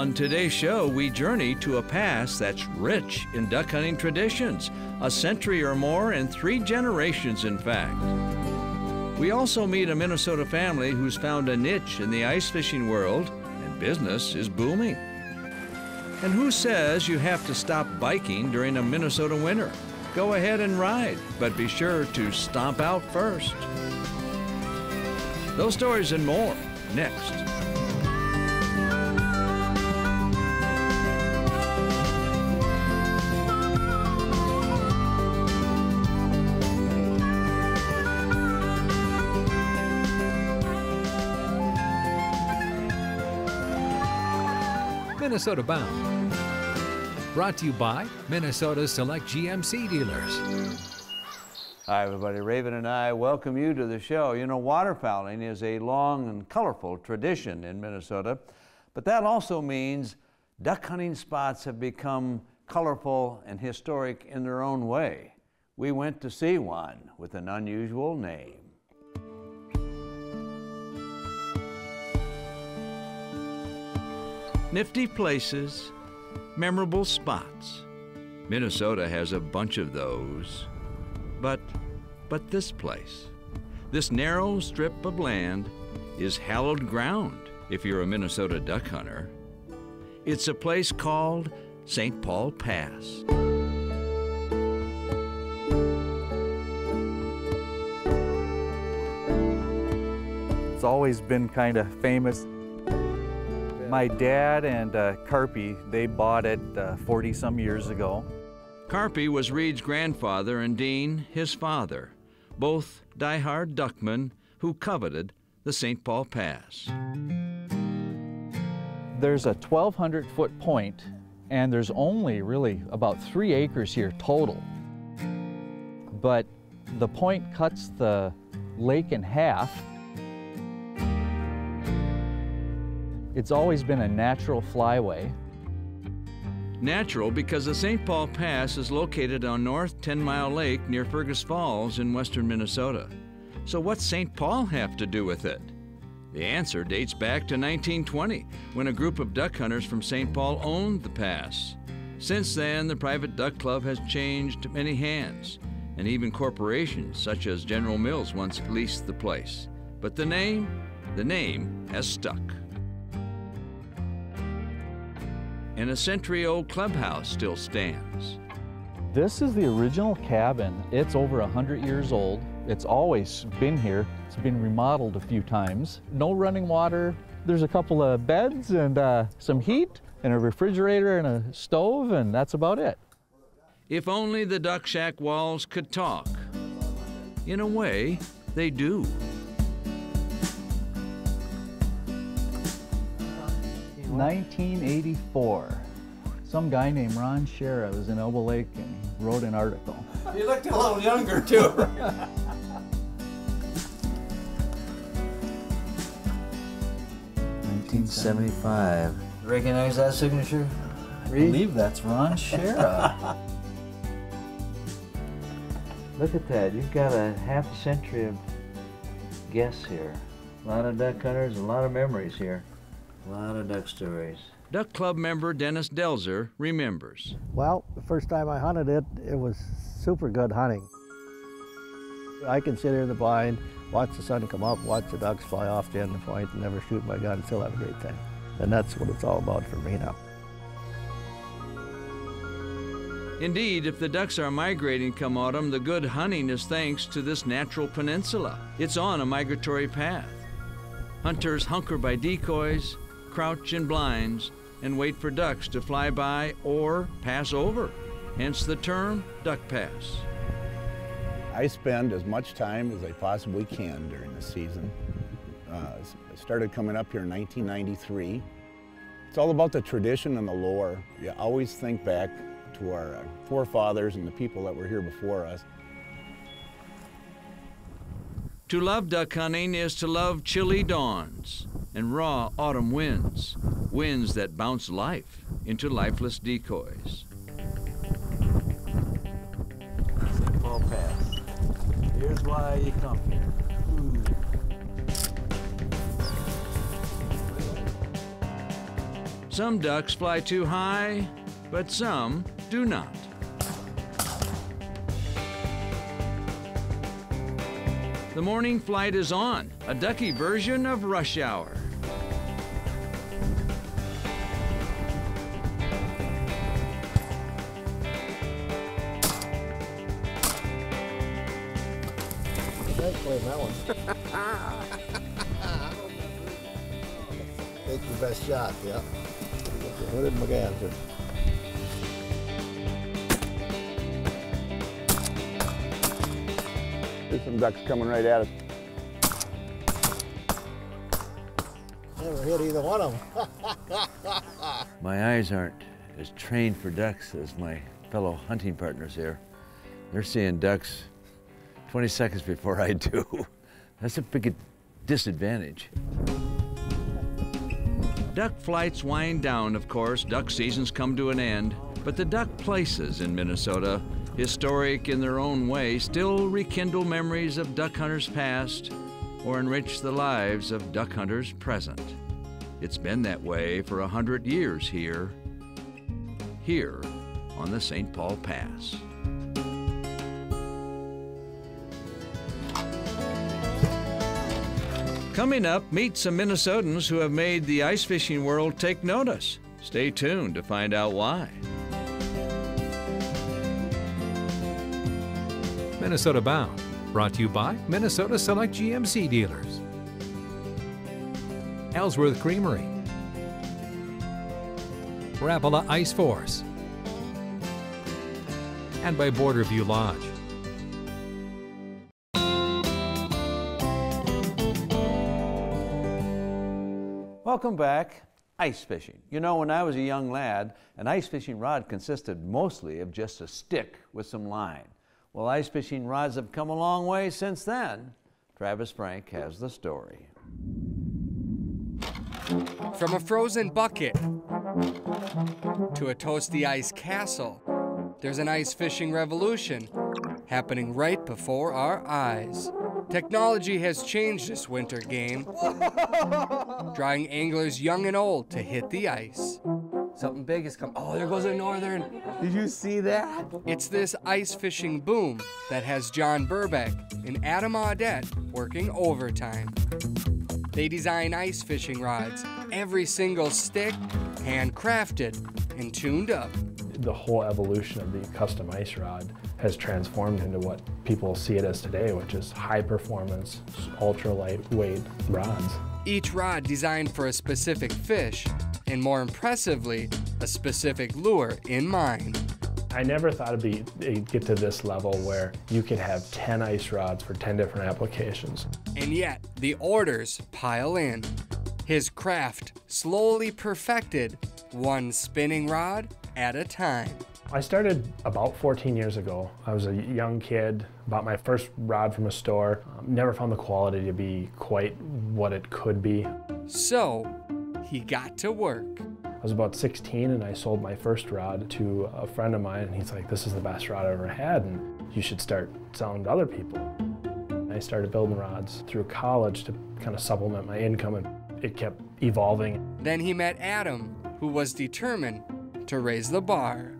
On today's show, we journey to a past that's rich in duck hunting traditions, a century or more and 3 generations, in fact. We also meet a Minnesota family who's found a niche in the ice fishing world, and business is booming. And who says you have to stop biking during a Minnesota winter? Go ahead and ride, but be sure to stomp out first. Those stories and more, next. Minnesota Bound. Brought to you by Minnesota's select GMC dealers. Hi everybody, Raven and I welcome you to the show. You know, waterfowling is a long and colorful tradition in Minnesota, but that also means duck hunting spots have become colorful and historic in their own way. We went to see one with an unusual name. Nifty places, memorable spots. Minnesota has a bunch of those. But this place, this narrow strip of land, is hallowed ground if you're a Minnesota duck hunter. It's a place called St. Paul Pass. It's always been kind of famous. My dad and Carpy, they bought it 40-some years ago. Carpy was Reed's grandfather and Dean his father, both die-hard duckmen who coveted the St. Paul Pass. There's a 1,200-foot point, and there's only really about 3 acres here total. But the point cuts the lake in half. It's always been a natural flyway. Natural because the St. Paul Pass is located on North 10 Mile Lake near Fergus Falls in western Minnesota. So what's St. Paul have to do with it? The answer dates back to 1920, when a group of duck hunters from St. Paul owned the pass. Since then, the private duck club has changed many hands, and even corporations such as General Mills once leased the place. But the name has stuck. And a century-old clubhouse still stands. This is the original cabin. It's over 100 years old. It's always been here. It's been remodeled a few times. No running water. There's a couple of beds and some heat and a refrigerator and a stove, and that's about it. If only the duck shack walls could talk. In a way, they do. 1984. Some guy named Ron Shera was in Elbow Lake and he wrote an article. You looked a little younger too. 1975. Recognize that signature? I believe that's Ron Shera. Look at that. You've got a half a century of guests here. A lot of duck hunters, a lot of memories here. A lot of duck stories. Duck Club member Dennis Delzer remembers. Well, the first time I hunted it, it was super good hunting. I can sit here in the blind, watch the sun come up, watch the ducks fly off the end of the point, and never shoot my gun and still have a great time. And that's what it's all about for me now. Indeed, if the ducks are migrating come autumn, the good hunting is thanks to this natural peninsula. It's on a migratory path. Hunters hunker by decoys, crouch in blinds, and wait for ducks to fly by or pass over, hence the term duck pass. I spend as much time as I possibly can during the season. I started coming up here in 1993. It's all about the tradition and the lore. You always think back to our forefathers and the people that were here before us. To love duck hunting is to love chilly dawns and raw autumn winds, winds that bounce life into lifeless decoys. St. Paul Pass. Here's why you come here. Some ducks fly too high, but some do not. The morning flight is on, a ducky version of rush hour. Nice play that one. Take the best shot, yeah. What did McGann do? There's some ducks coming right at us. Never hit either one of them. My eyes aren't as trained for ducks as my fellow hunting partners here. They're seeing ducks 20 seconds before I do. That's a big disadvantage. Duck flights wind down, of course. Duck seasons come to an end. But the duck places in Minnesota, historic in their own way, still rekindle memories of duck hunters past or enrich the lives of duck hunters present. It's been that way for 100 years here on the St. Paul Pass. Coming up, meet some Minnesotans who have made the ice fishing world take notice. Stay tuned to find out why. Minnesota Bound, brought to you by Minnesota Select GMC dealers. Ellsworth Creamery, Rapala Ice Force, and by Borderview Lodge. Welcome back. Ice fishing. You know, when I was a young lad, an ice fishing rod consisted mostly of just a stick with some line. Well, ice fishing rods have come a long way since then. Travis Frank has the story. From a frozen bucket to a toasty ice castle, there's an ice fishing revolution happening right before our eyes. Technology has changed this winter game, drawing anglers young and old to hit the ice. Something big has come. Oh, there goes a northern. Did you see that? It's this ice fishing boom that has John Burbeck and Adam Audette working overtime. They design ice fishing rods, every single stick handcrafted and tuned up. The whole evolution of the custom ice rod has transformed into what people see it as today, which is high performance, ultra lightweight rods. Each rod designed for a specific fish, and more impressively, a specific lure in mind. I never thought it'd get to this level where you could have 10 ice rods for 10 different applications. And yet, the orders pile in. His craft slowly perfected, one spinning rod at a time. I started about 14 years ago. I was a young kid, bought my first rod from a store, never found the quality to be quite what it could be. So, he got to work. I was about 16 and I sold my first rod to a friend of mine, and he's like, "This is the best rod I've ever had and you should start selling to other people." I started building rods through college to kind of supplement my income, and it kept evolving. Then he met Adam, who was determined to raise the bar.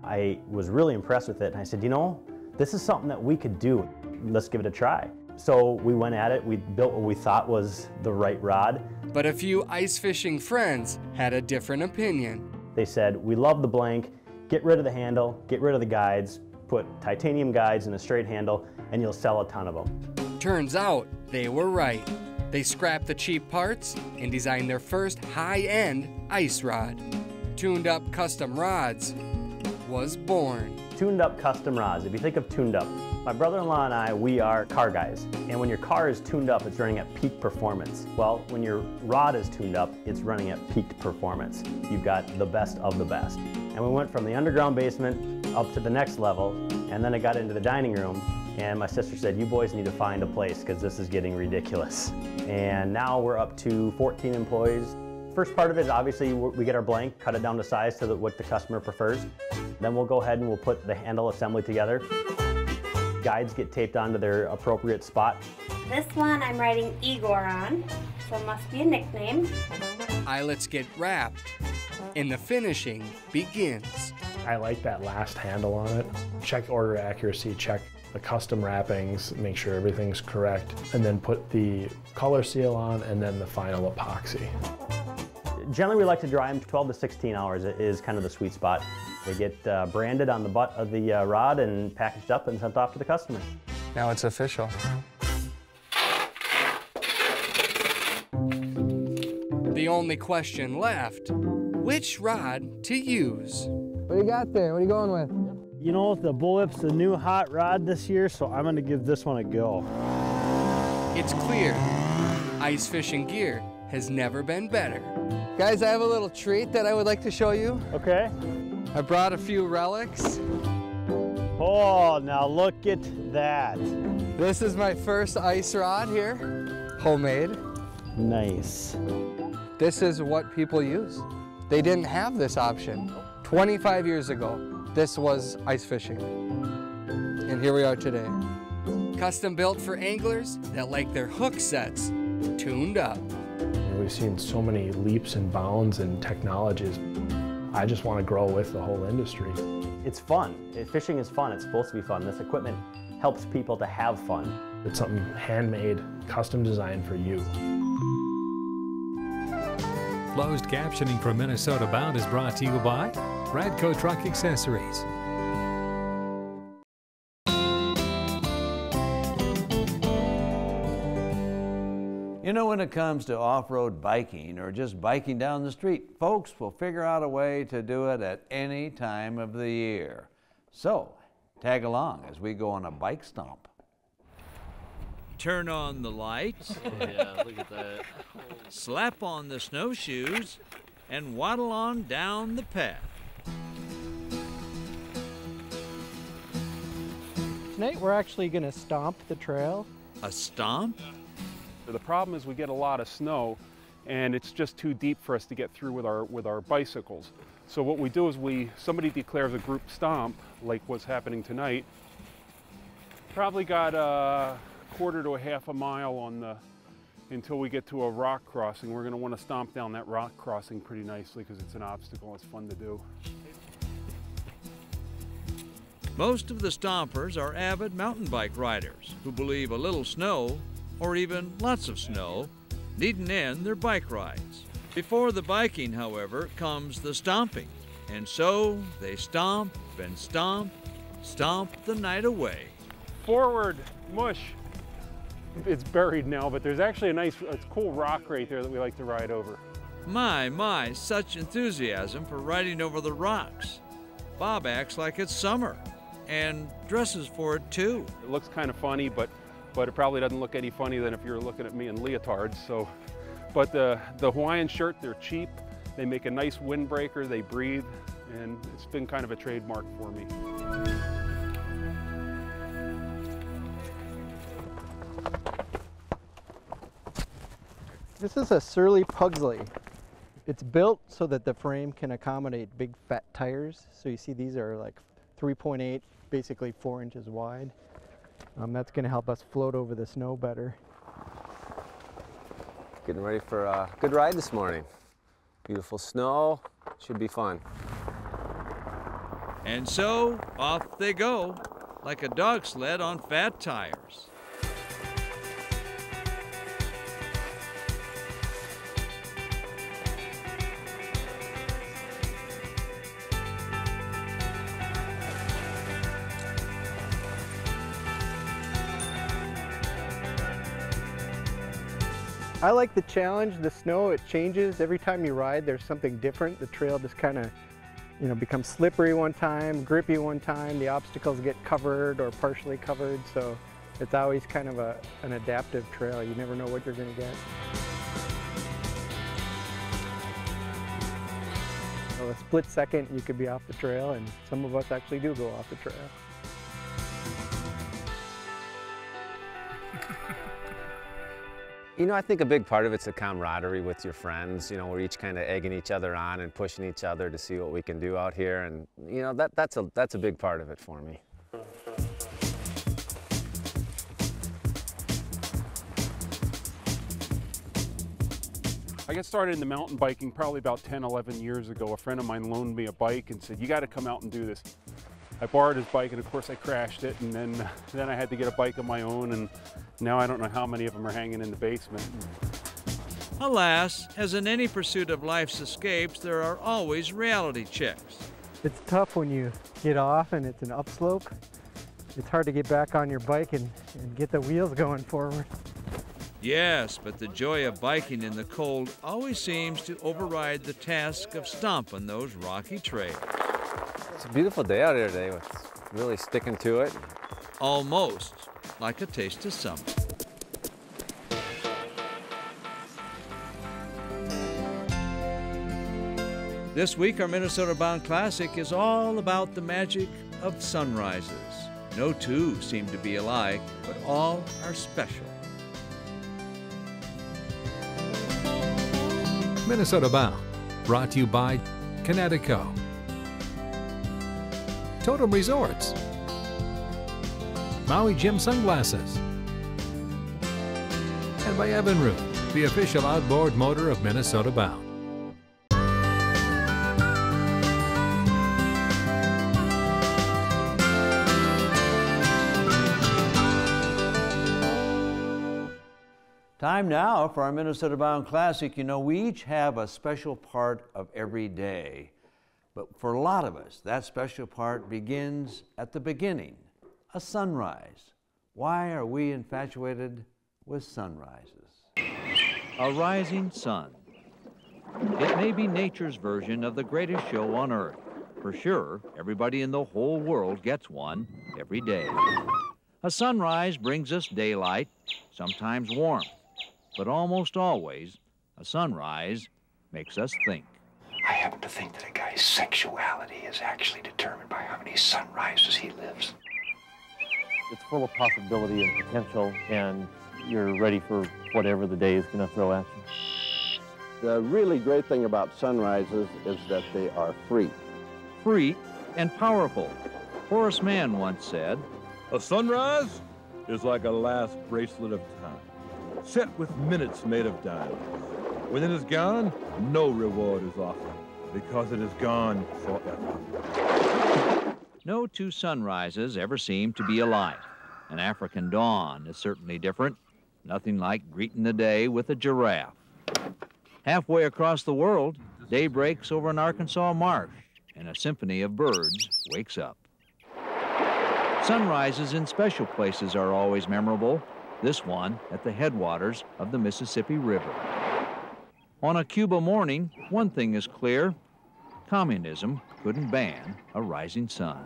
I was really impressed with it, and I said, you know, this is something that we could do. Let's give it a try. So we went at it, we built what we thought was the right rod. But a few ice fishing friends had a different opinion. They said, we love the blank, get rid of the handle, get rid of the guides, put titanium guides in a straight handle, and you'll sell a ton of them. Turns out they were right. They scrapped the cheap parts and designed their first high-end ice rod. Tuned Up Custom Rods was born. Tuned Up Custom Rods. If you think of tuned up, my brother-in-law and I, we are car guys. And when your car is tuned up, it's running at peak performance. Well, when your rod is tuned up, it's running at peak performance. You've got the best of the best. And we went from the underground basement up to the next level, and then it got into the dining room, and my sister said, you boys need to find a place because this is getting ridiculous. And now we're up to 14 employees. First part of it is obviously we get our blank, cut it down to size to what the customer prefers. Then we'll go ahead and we'll put the handle assembly together. Guides get taped onto their appropriate spot. This one I'm writing Igor on, so it must be a nickname. Eyelets get wrapped. and the finishing begins. I like that last handle on it. Check order accuracy, check the custom wrappings, make sure everything's correct, and then put the color seal on and then the final epoxy. Generally, we like to dry them 12 to 16 hours is kind of the sweet spot. They get branded on the butt of the rod and packaged up and sent off to the customer. Now it's official. The only question left, which rod to use? What do you got there? What are you going with? You know, the Bullwhip's the new hot rod this year, so I'm gonna give this one a go. It's clear, ice fishing gear has never been better. Guys, I have a little treat that I would like to show you. Okay. I brought a few relics. Oh, now look at that. This is my first ice rod here, homemade. Nice. This is what people use. They didn't have this option. 25 years ago, this was ice fishing. And here we are today. Custom built for anglers that like their hook sets tuned up. We've seen so many leaps and bounds in technologies. I just want to grow with the whole industry. It's fun. Fishing is fun. It's supposed to be fun. This equipment helps people to have fun. It's something handmade, custom designed for you. Closed captioning from Minnesota Bound is brought to you by Radco Truck Accessories. You know, when it comes to off-road biking or just biking down the street, folks will figure out a way to do it at any time of the year. So, tag along as we go on a bike stomp. Turn on the lights. Yeah, look at that. Slap on the snowshoes and waddle on down the path. Tonight we're actually going to stomp the trail. A stomp? The problem is we get a lot of snow and it's just too deep for us to get through with our bicycles. So what we do is somebody declares a group stomp, like what's happening tonight. Probably got a quarter to a half a mile until we get to a rock crossing. We're going to want to stomp down that rock crossing pretty nicely because it's an obstacle. It's fun to do. Most of the stompers are avid mountain bike riders who believe a little snow, or even lots of snow, needn't end their bike rides. Before the biking, however, comes the stomping. And so they stomp and stomp, stomp the night away. Forward, mush. It's buried now, but there's actually it's cool rock right there that we like to ride over. My, such enthusiasm for riding over the rocks. Bob acts like it's summer, and dresses for it too. It looks kind of funny, but it probably doesn't look any funny than if you're looking at me in leotards. So, but the Hawaiian shirt, they're cheap. They make a nice windbreaker, they breathe, and it's been kind of a trademark for me. This is a Surly Pugsley. It's built so that the frame can accommodate big fat tires. So you see these are like 3.8, basically 4 inches wide. That's going to help us float over the snow better. Getting ready for a good ride this morning. Beautiful snow, should be fun. And so off they go, like a dog sled on fat tires. I like the challenge. The snow, it changes every time you ride. There's something different. The trail just kind of, becomes slippery one time, grippy one time. The obstacles get covered or partially covered. So it's always kind of an adaptive trail. You never know what you're going to get. So a split second, you could be off the trail, and some of us actually do go off the trail. I think a big part of it's the camaraderie with your friends. We're each kind of egging each other on and pushing each other to see what we can do out here, and that's a big part of it for me. I got started in the mountain biking probably about 10, 11 years ago. A friend of mine loaned me a bike and said, you got to come out and do this. I borrowed his bike and of course I crashed it, and then I had to get a bike of my own, and now I don't know how many of them are hanging in the basement. Alas, as in any pursuit of life's escapes, there are always reality checks. It's tough when you get off and it's an upslope. It's hard to get back on your bike and get the wheels going forward. Yes, but the joy of biking in the cold always seems to override the task of stomping those rocky trails. It's a beautiful day out here today. It's really sticking to it. Almost like a taste of summer. This week, our Minnesota Bound Classic is all about the magic of sunrises. No two seem to be alike, but all are special. Minnesota Bound, brought to you by Kinetico, Totem Resorts, Maui Gym Sunglasses, and by Evinrude, the official outboard motor of Minnesota Bound. Time now for our Minnesota Bound Classic. You know, we each have a special part of every day. But for a lot of us, that special part begins at the beginning, a sunrise. Why are we infatuated with sunrises? A rising sun. It may be nature's version of the greatest show on earth. For sure, everybody in the whole world gets one every day. A sunrise brings us daylight, sometimes warmth. But almost always, a sunrise makes us think. I happen to think that a guy's sexuality is actually determined by how many sunrises he lives. It's full of possibility and potential, and you're ready for whatever the day is going to throw at you. The really great thing about sunrises is that they are free. Free and powerful. Horace Mann once said, "A sunrise is like a last bracelet of time, set with minutes made of diamonds. When it is gone, no reward is offered, because it is gone forever." No two sunrises ever seem to be alike. An African dawn is certainly different. Nothing like greeting the day with a giraffe. Halfway across the world, day breaks over an Arkansas marsh, and a symphony of birds wakes up. Sunrises in special places are always memorable. This one at the headwaters of the Mississippi River. On a Cuba morning, one thing is clear. Communism couldn't ban a rising sun.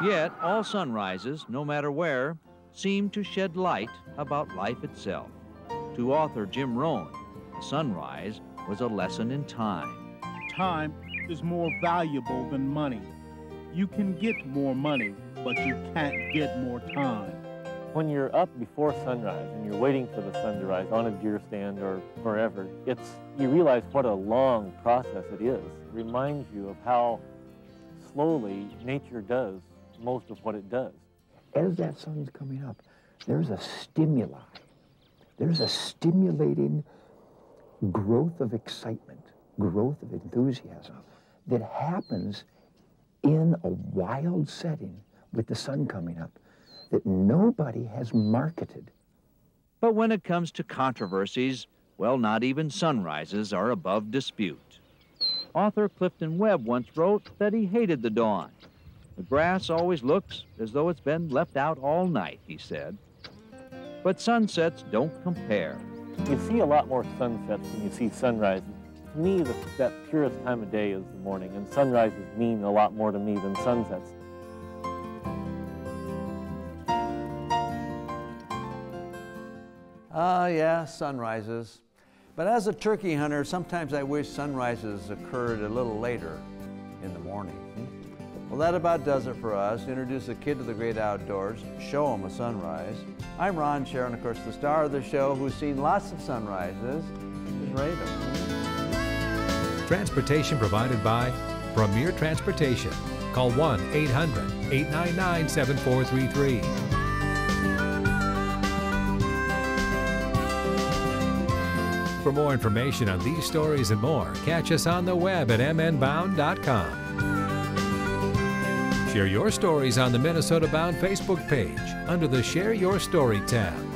Yet all sunrises, no matter where, seem to shed light about life itself. To author Jim Rohn, the sunrise was a lesson in time. Time is more valuable than money. You can get more money, but you can't get more time. When you're up before sunrise and you're waiting for the sun to rise on a deer stand or wherever, you realize what a long process it is. It reminds you of how slowly nature does most of what it does. As that sun's coming up, there's a stimuli. There's a stimulating growth of excitement, growth of enthusiasm that happens in a wild setting with the sun coming up that nobody has marketed. But when it comes to controversies, well, not even sunrises are above dispute. Author Clifton Webb once wrote that he hated the dawn. The grass always looks as though it's been left out all night, he said. But sunsets don't compare. You see a lot more sunsets than you see sunrises. To me, that purest time of day is the morning, and sunrises mean a lot more to me than sunsets. Yeah, sunrises. But as a turkey hunter, sometimes I wish sunrises occurred a little later in the morning. Well, that about does it for us. Introduce a kid to the great outdoors, show him a sunrise. I'm Ron Sharon, of course, the star of the show, who's seen lots of sunrises, is Raven. Transportation provided by Premier Transportation. Call 1-800-899-7433. For more information on these stories and more, catch us on the web at mnbound.com. Share your stories on the Minnesota Bound Facebook page under the Share Your Story tab.